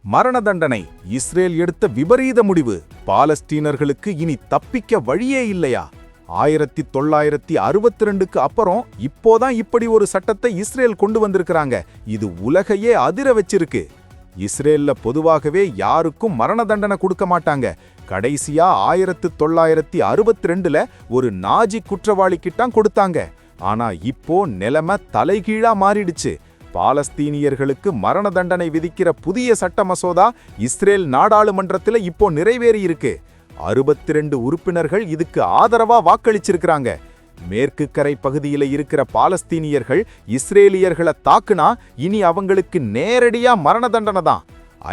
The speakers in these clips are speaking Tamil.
மரண தண்டனை இஸ்ரேல் எடுத்த விபரீத முடிவு. பாலஸ்தீனர்களுக்கு இனி தப்பிக்க வழியே இல்லையா? 1962க்கு அப்புறம் இப்போதான் இப்படி ஒரு சட்டத்தை இஸ்ரேல் கொண்டு வந்திருக்கிறாங்க. இது உலகையே அதிர வச்சிருக்கு. இஸ்ரேல்ல பொதுவாகவே யாருக்கும் மரண தண்டனை கொடுக்க மாட்டாங்க. கடைசியா 1962ல ஒரு நாஜி குற்றவாளிக்கிட்டான் கொடுத்தாங்க. ஆனா இப்போ நிலைமை தலைகீழா மாறிடுச்சு. பாலஸ்தீனியர்களுக்கு மரண தண்டனை விதிக்கிற புதிய சட்ட மசோதா இஸ்ரேல் நாடாளுமன்றத்தில் இப்போ நிறைவேறி இருக்கு. 62 உறுப்பினர்கள் இதுக்கு ஆதரவா வாக்களிச்சிருக்கிறாங்க. மேற்கு கரை பகுதியில இருக்கிற பாலஸ்தீனியர்கள் இஸ்ரேலியர்களை தாக்குனா இனி அவங்களுக்கு நேரடியா மரண தண்டனை தான்.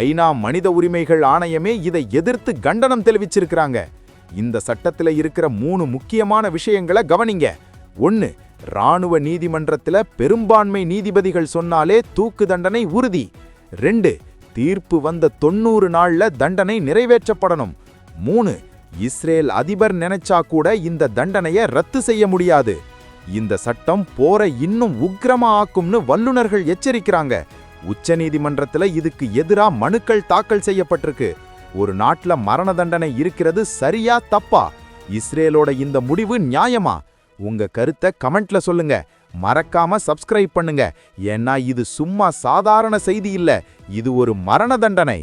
ஐநா மனித உரிமைகள் ஆணையமே இதை எதிர்த்து கண்டனம் தெரிவிச்சிருக்கிறாங்க. இந்த சட்டத்துல இருக்கிற 3 முக்கியமான விஷயங்களை கவனிங்க. 1. இராணுவ நீதிமன்றத்துல பெரும்பான்மை நீதிபதிகள் சொன்னாலே தூக்கு தண்டனை உறுதி. 2. தீர்ப்பு வந்த 90 நாள்ல தண்டனை நிறைவேற்றப்படணும். 3. இஸ்ரேல் அதிபர் நினைச்சா கூட இந்த தண்டனையை ரத்து செய்ய முடியாது. இந்த சட்டம் போரை இன்னும் உக்கிரமா ஆக்கும்னு வல்லுநர்கள் எச்சரிக்கிறாங்க. உச்சநீதிமன்றத்துல இதுக்கு எதிரா மனுக்கள் தாக்கல் செய்யப்பட்டிருக்கு. ஒரு நாட்டுல மரண தண்டனை இருக்கிறது சரியா தப்பா? இஸ்ரேலோட இந்த முடிவு நியாயமா? உங்க கருத்தை கமெண்ட்ல சொல்லுங்க. மறக்காம சப்ஸ்கிரைப் பண்ணுங்க. ஏன்னா இது சும்மா சாதாரண செய்தி இல்ல, இது ஒரு மரண தண்டனை.